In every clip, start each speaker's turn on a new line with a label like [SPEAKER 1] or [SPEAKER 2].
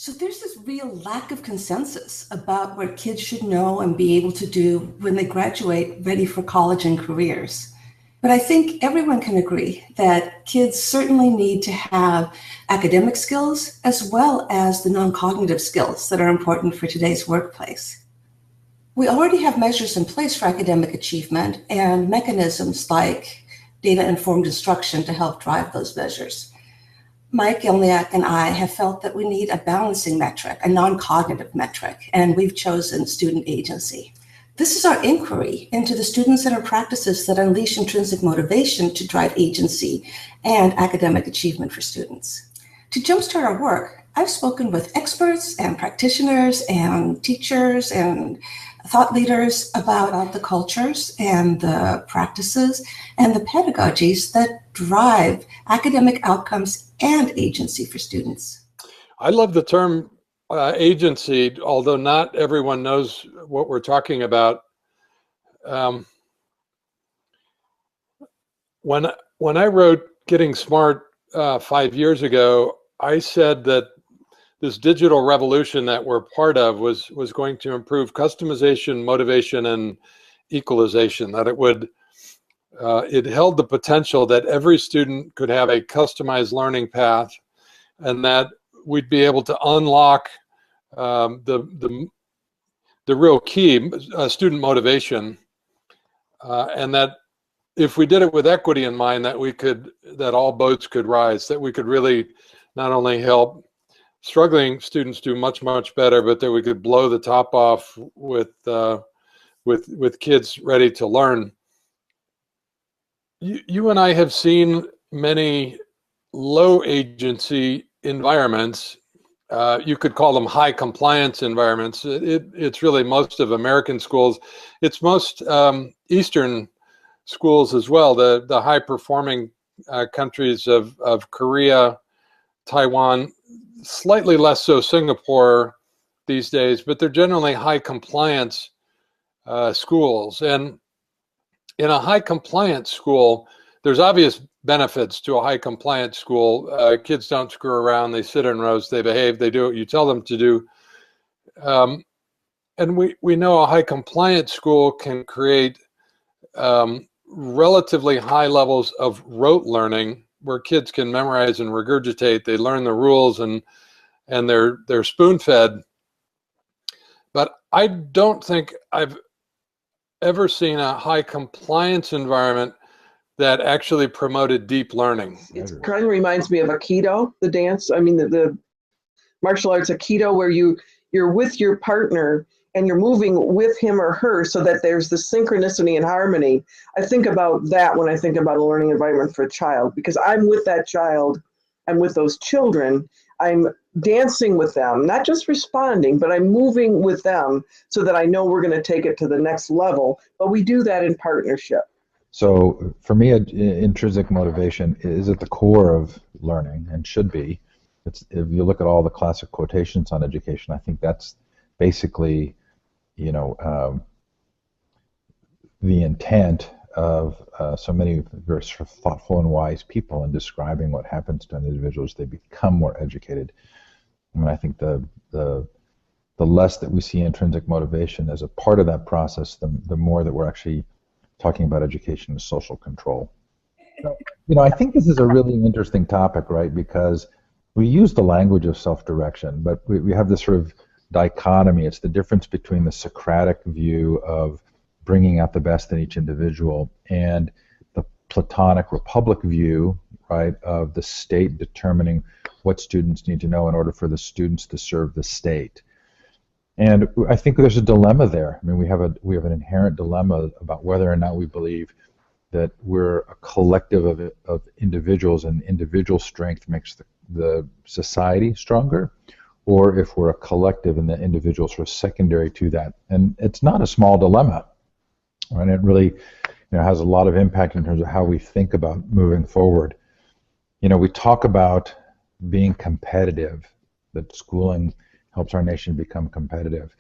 [SPEAKER 1] So there's this real lack of consensus about what kids should know and be able to do when they graduate ready for college and careers. But I think everyone can agree that kids certainly need to have academic skills as well as the non-cognitive skills that are important for today's workplace. We already have measures in place for academic achievement and mechanisms like data-informed instruction to help drive those measures. Mike Gilniak and I have felt that we need a balancing metric, a non-cognitive metric, and we've chosen student agency. This is our inquiry into the student-centered practices that unleash intrinsic motivation to drive agency and academic achievement for students. To jumpstart our work, I've spoken with experts and practitioners and teachers and thought leaders about the cultures and the practices and the pedagogies that drive academic outcomes and agency for students.
[SPEAKER 2] I love the term agency, although not everyone knows what we're talking about. When I wrote Getting Smart 5 years ago, I said that this digital revolution that we're part of was going to improve customization, motivation, and equalization. That it held the potential that every student could have a customized learning path, and that we'd be able to unlock the real key, student motivation, and that if we did it with equity in mind, that all boats could rise, that we could really not only help struggling students do much better, but that we could blow the top off with kids ready to learn. You and I have seen many low agency environments. You could call them high compliance environments. It's really most of American schools. It's most Eastern schools as well. The high performing countries of Korea, Taiwan, slightly less so Singapore these days, but they're generally high compliance schools. And in a high compliance school, there's obvious benefits to a high compliance school. Kids don't screw around, they sit in rows, they behave, they do what you tell them to do. And we know a high compliance school can create relatively high levels of rote learning, where kids can memorize and regurgitate. They learn the rules and they're spoon-fed. But I don't think I've ever seen a high compliance environment that actually promoted deep learning.
[SPEAKER 3] It kind of reminds me of Aikido, the dance. I mean, the martial arts Aikido, where you're with your partner and you're moving with him or her so that there's the synchronicity and harmony. I think about that when I think about a learning environment for a child, because I'm with that child, I'm with those children, I'm dancing with them, not just responding, but I'm moving with them so that I know we're going to take it to the next level, but we do that in partnership.
[SPEAKER 4] So for me, intrinsic motivation is at the core of learning and should be. If you look at all the classic quotations on education, I think that's basically, the intent of so many very sort of thoughtful and wise people in describing what happens to individuals. They become more educated. I mean, I think the less that we see intrinsic motivation as a part of that process, the more that we're actually talking about education as social control. I think this is a really interesting topic, right? Because we use the language of self-direction, but we have this sort of dichotomy. It's the difference between the Socratic view of bringing out the best in each individual and the Platonic Republic view, right, of the state determining what students need to know in order for the students to serve the state. And I think there's a dilemma there. I mean, we have an inherent dilemma about whether or not we believe that we're a collective of individuals, and individual strength makes the society stronger, or if we're a collective and the individuals are secondary to that. And it's not a small dilemma, right? It really has a lot of impact in terms of how we think about moving forward. We talk about being competitive, that schooling helps our nation become competitive.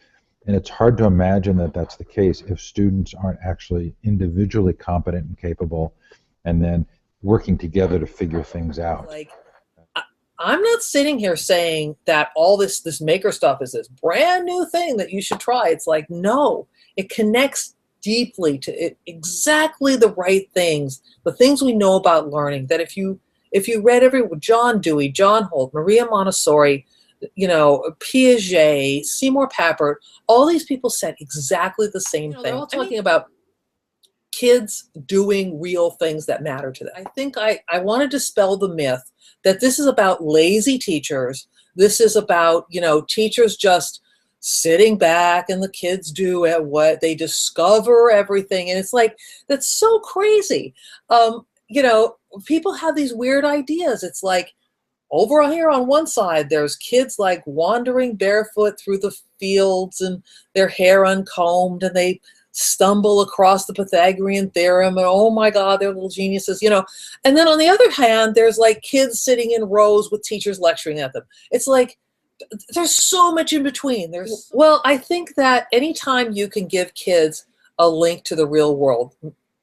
[SPEAKER 4] And it's hard to imagine that that's the case if students aren't actually individually competent and capable and then working together to figure things out.
[SPEAKER 5] I'm not sitting here saying that all this maker stuff is this brand new thing that you should try. It's like, no, it connects deeply to exactly the right things, the things we know about learning, that if you read John Dewey, John Holt, Maria Montessori, Piaget, Seymour Papert, all these people said exactly the same thing. They're all talking about kids doing real things that matter to them. I think I want to dispel the myth that this is about lazy teachers. This is about, teachers just sitting back and the kids do what they discover everything. And it's like, that's so crazy. People have these weird ideas. It's like, over here on one side, there's kids like wandering barefoot through the fields and their hair uncombed, and they stumble across the Pythagorean theorem, and oh my God, they're little geniuses, And then on the other hand, there's like kids sitting in rows with teachers lecturing at them. It's like, there's so much in between. Well, I think that anytime you can give kids a link to the real world,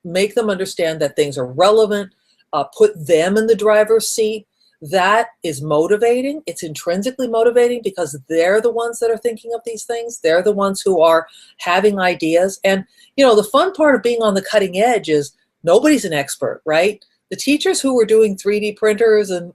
[SPEAKER 5] make them understand that things are relevant, put them in the driver's seat, that is motivating. It's intrinsically motivating because they're the ones that are thinking of these things. They're the ones who are having ideas. And, the fun part of being on the cutting edge is nobody's an expert, right? The teachers who were doing 3D printers and,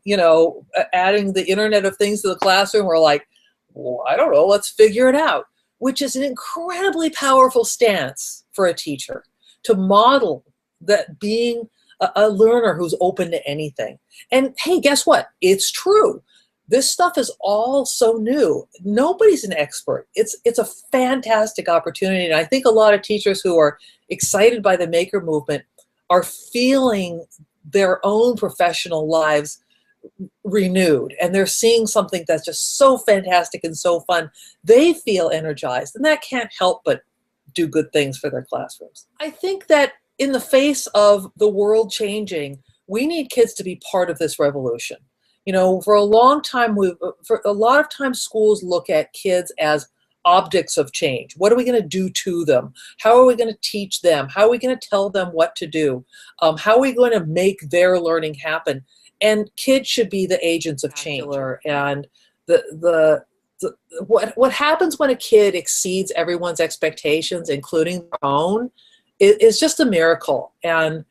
[SPEAKER 5] adding the Internet of Things to the classroom were like, well, I don't know, let's figure it out, which is an incredibly powerful stance for a teacher to model that being a learner who's open to anything. And hey, guess what? It's true. This stuff is all so new. Nobody's an expert. It's a fantastic opportunity. And I think a lot of teachers who are excited by the maker movement are feeling their own professional lives renewed. And they're seeing something that's just so fantastic and so fun. They feel energized, and that can't help but do good things for their classrooms. I think that in the face of the world changing, we need kids to be part of this revolution. For a long time, for a lot of times, schools look at kids as objects of change. What are we going to do to them? How are we going to teach them? How are we going to tell them what to do? How are we going to make their learning happen? And kids should be the agents of change. And what happens when a kid exceeds everyone's expectations, including their own, is just a miracle. And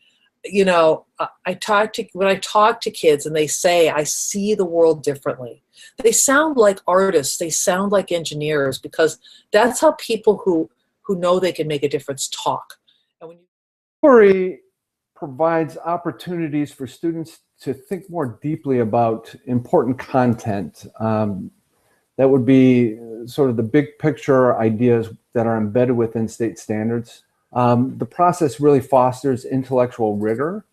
[SPEAKER 5] when I talk to kids and they say, I see the world differently, they sound like artists, they sound like engineers, because that's how people who know they can make a difference talk. And when
[SPEAKER 6] Story provides opportunities for students to think more deeply about important content. That would be sort of the big picture ideas that are embedded within state standards. The process really fosters intellectual rigor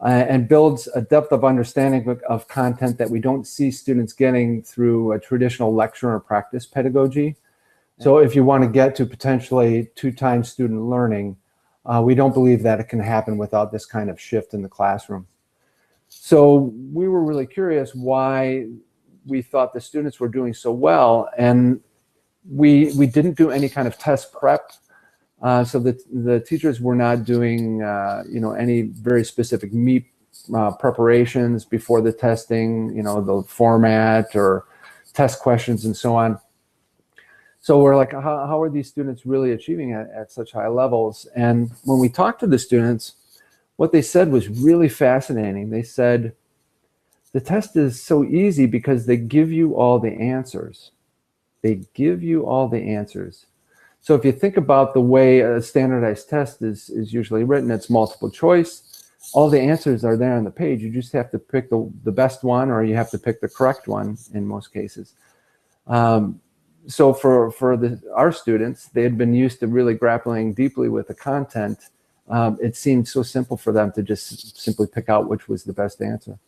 [SPEAKER 6] and builds a depth of understanding of content that we don't see students getting through a traditional lecture or practice pedagogy. So if you want to get to potentially 2x student learning, we don't believe that it can happen without this kind of shift in the classroom. So we were really curious why we thought the students were doing so well, and we didn't do any kind of test prep. So the teachers were not doing any very specific preparations before the testing, the format or test questions and so on. So we're like, how are these students really achieving at such high levels? And when we talked to the students, what they said was really fascinating. They said, the test is so easy because they give you all the answers. They give you all the answers. So if you think about the way a standardized test is usually written, it's multiple choice. All the answers are there on the page. You just have to pick the best one, or you have to pick the correct one in most cases. So for our students, they had been used to really grappling deeply with the content. It seemed so simple for them to just simply pick out which was the best answer.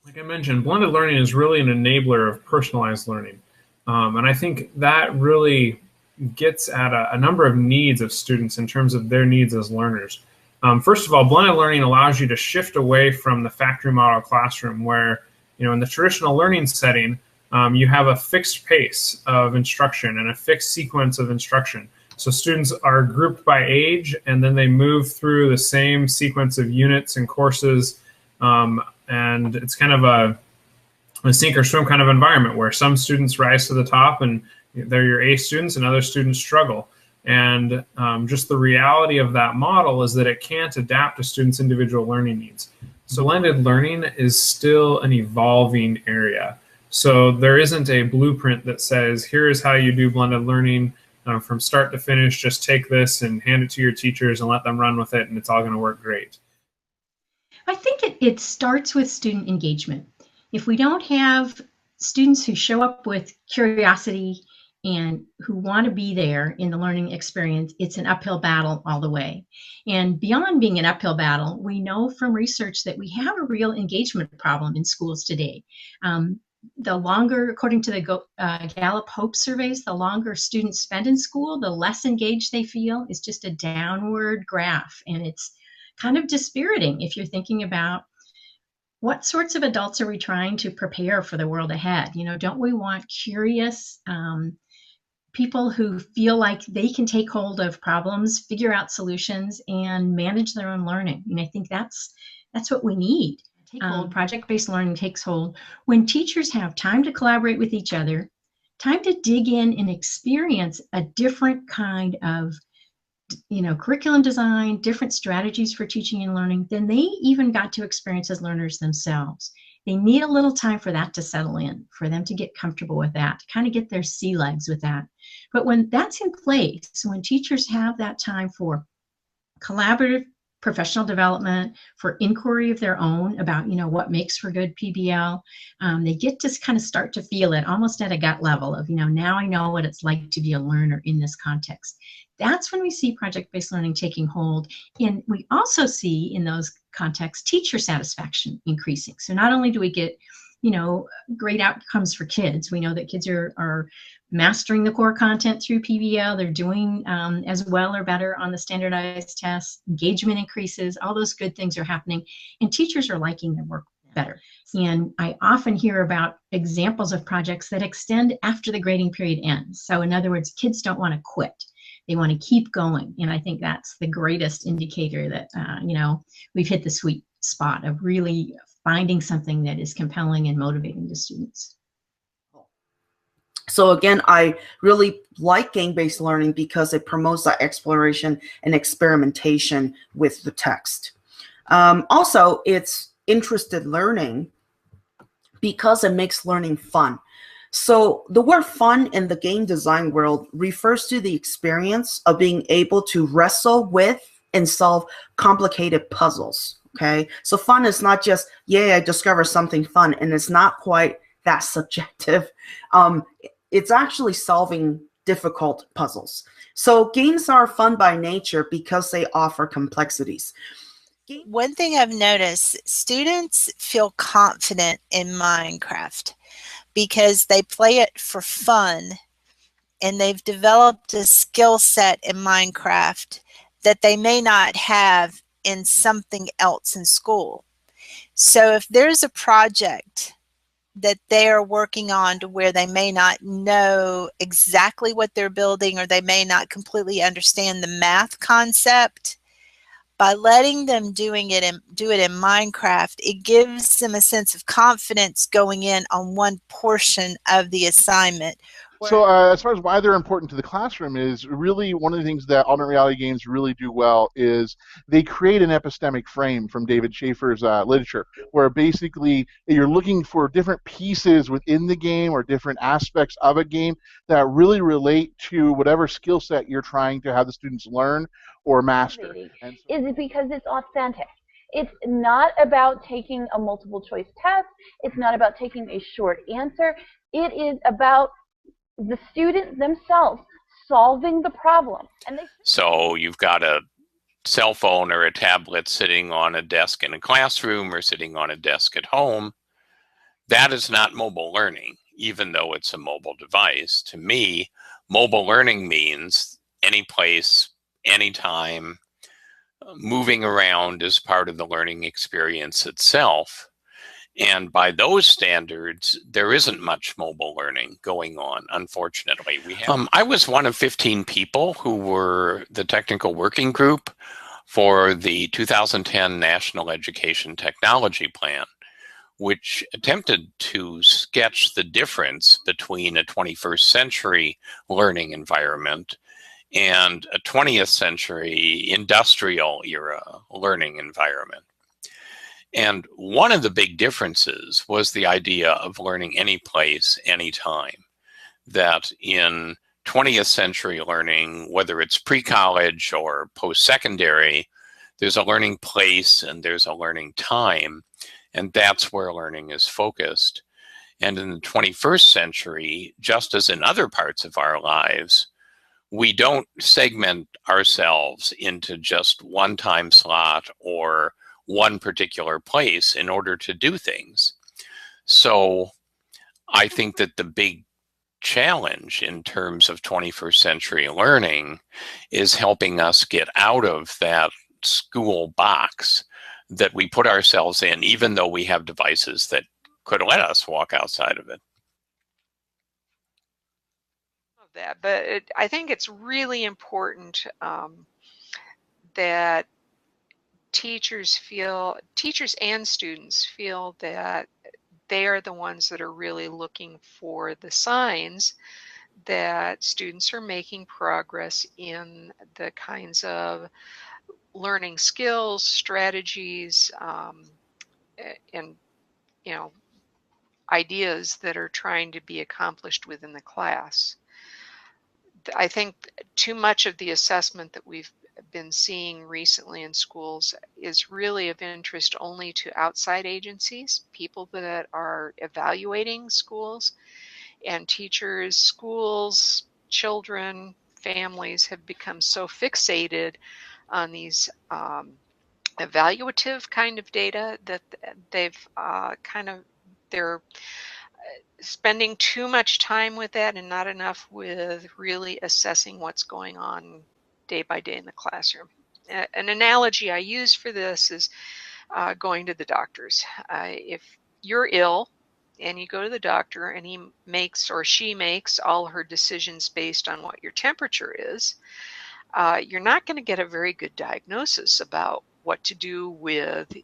[SPEAKER 7] Like I mentioned, blended learning is really an enabler of personalized learning. And I think that really gets at a number of needs of students in terms of their needs as learners. First of all, blended learning allows you to shift away from the factory model classroom where, in the traditional learning setting, you have a fixed pace of instruction and a fixed sequence of instruction. So students are grouped by age, and then they move through the same sequence of units and courses. And it's kind of a sink or swim kind of environment where some students rise to the top and they're your A students and other students struggle. And just the reality of that model is that it can't adapt to students' individual learning needs. So blended learning is still an evolving area. So there isn't a blueprint that says, here is how you do blended learning from start to finish. Just take this and hand it to your teachers and let them run with it, and it's all going to work great.
[SPEAKER 8] I think it starts with student engagement. If we don't have students who show up with curiosity and who want to be there in the learning experience, it's an uphill battle all the way. And beyond being an uphill battle, we know from research that we have a real engagement problem in schools today. The longer, according to the Gallup Hope surveys, the longer students spend in school, the less engaged they feel. It's just a downward graph, and it's kind of dispiriting if you're thinking about what sorts of adults are we trying to prepare for the world ahead. You know, don't we want curious people who feel like they can take hold of problems, figure out solutions, and manage their own learning? And I think that's what we need. Project-based learning takes hold when teachers have time to collaborate with each other, time to dig in and experience a different kind of, you know, curriculum design, different strategies for teaching and learning than they even got to experience as learners themselves. They need a little time for that to settle in, for them to get comfortable with that, to kind of get their sea legs with that. But when that's in place, when teachers have that time for collaborative professional development, for inquiry of their own about, you know, what makes for good PBL, they get to kind of start to feel it almost at a gut level of, you know, now I know what it's like to be a learner in this context. That's when we see project-based learning taking hold. And we also see in those contexts teacher satisfaction increasing. So not only do we get, you know, great outcomes for kids, we know that kids are mastering the core content through PBL, they're doing as well or better on the standardized tests, engagement increases, all those good things are happening, and teachers are liking their work better. And I often hear about examples of projects that extend after the grading period ends. So in other words, kids don't want to quit. They want to keep going. And I think that's the greatest indicator that, you know, we've hit the sweet spot of really finding something that is compelling and motivating to students.
[SPEAKER 9] So again, I really like game-based learning because it promotes that exploration and experimentation with the text. Also, it's interested learning because it makes learning fun. So the word fun in the game design world refers to the experience of being able to wrestle with and solve complicated puzzles. Okay, so fun is not just, yay, I discovered something fun, and it's not quite that subjective. It's actually solving difficult puzzles. So games are fun by nature because they offer complexities.
[SPEAKER 10] One thing I've noticed, students feel confident in Minecraft because they play it for fun, and they've developed a skill set in Minecraft that they may not have in something else in school. So if there's a project that they are working on to where they may not know exactly what they're building, or they may not completely understand the math concept, by letting them do it in Minecraft, it gives them a sense of confidence going in on one portion of the assignment.
[SPEAKER 11] So as far as why they're important to the classroom is really one of the things that alternate reality games really do well is they create an epistemic frame from David Schaefer's literature, where basically you're looking for different pieces within the game or different aspects of a game that really relate to whatever skill set you're trying to have the students learn or master.
[SPEAKER 12] Is it because it's authentic? It's not about taking a multiple choice test. It's not about taking a short answer. It is about the student themselves solving the problem.
[SPEAKER 13] So you've got a cell phone or a tablet sitting on a desk in a classroom or sitting on a desk at home. That is not mobile learning, even though it's a mobile device. To me, mobile learning means any place, anytime, moving around is part of the learning experience itself. And by those standards, there isn't much mobile learning going on, unfortunately. I was one of 15 people who were the technical working group for the 2010 National Education Technology Plan, which attempted to sketch the difference between a 21st century learning environment and a 20th century industrial era learning environment. And one of the big differences was the idea of learning any place, anytime. That in 20th century learning, whether it's pre-college or post-secondary, there's a learning place and there's a learning time, and that's where learning is focused. And in the 21st century, just as in other parts of our lives, we don't segment ourselves into just one time slot or one particular place in order to do things. So I think that the big challenge in terms of 21st century learning is helping us get out of that school box that we put ourselves in, even though we have devices that could let us walk outside of it.
[SPEAKER 14] That, but I think it's really important that teachers and students feel that they are the ones that are really looking for the signs that students are making progress in the kinds of learning skills, strategies, and ideas that are trying to be accomplished within the class. I think too much of the assessment that we've been seeing recently in schools is really of interest only to outside agencies, people that are evaluating schools, and teachers, schools, children, families have become so fixated on these evaluative kind of data that they're spending too much time with that and not enough with really assessing what's going on day by day in the classroom. An analogy I use for this is going to the doctors. If you're ill and you go to the doctor and he makes or she makes all her decisions based on what your temperature is, you're not going to get a very good diagnosis about what to do with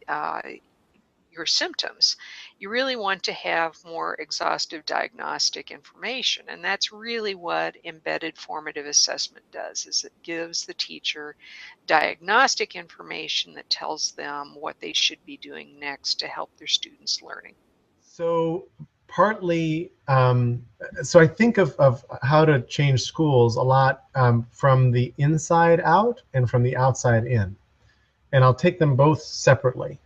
[SPEAKER 14] your symptoms. You really want to have more exhaustive diagnostic information, and that's really what embedded formative assessment does, is it gives the teacher diagnostic information that tells them what they should be doing next to help their students' learning.
[SPEAKER 15] So partly, so I think of how to change schools a lot from the inside out and from the outside in, and I'll take them both separately.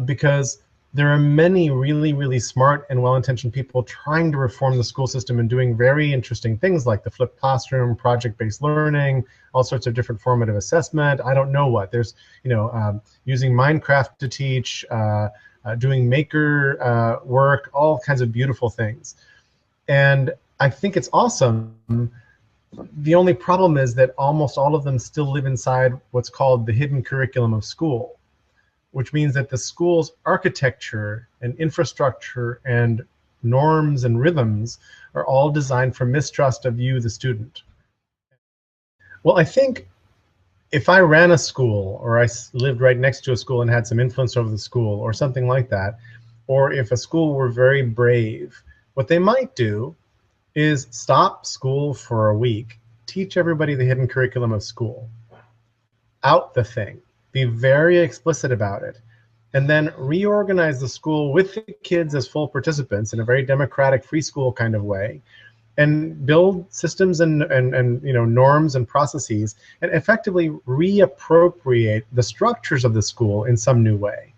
[SPEAKER 15] Because there are many really, really smart and well-intentioned people trying to reform the school system and doing very interesting things like the flipped classroom, project-based learning, all sorts of different formative assessment. I don't know what. There's, using Minecraft to teach, doing maker work, all kinds of beautiful things. And I think it's awesome. The only problem is that almost all of them still live inside what's called the hidden curriculum of school, which means that the school's architecture and infrastructure and norms and rhythms are all designed for mistrust of you, the student. Well, I think if I ran a school, or I lived right next to a school and had some influence over the school, or something like that, or if a school were very brave, what they might do is stop school for a week, teach everybody the hidden curriculum of school, out the thing. Be very explicit about it, and then reorganize the school with the kids as full participants in a very democratic free school kind of way, and build systems and norms and processes, and effectively reappropriate the structures of the school in some new way.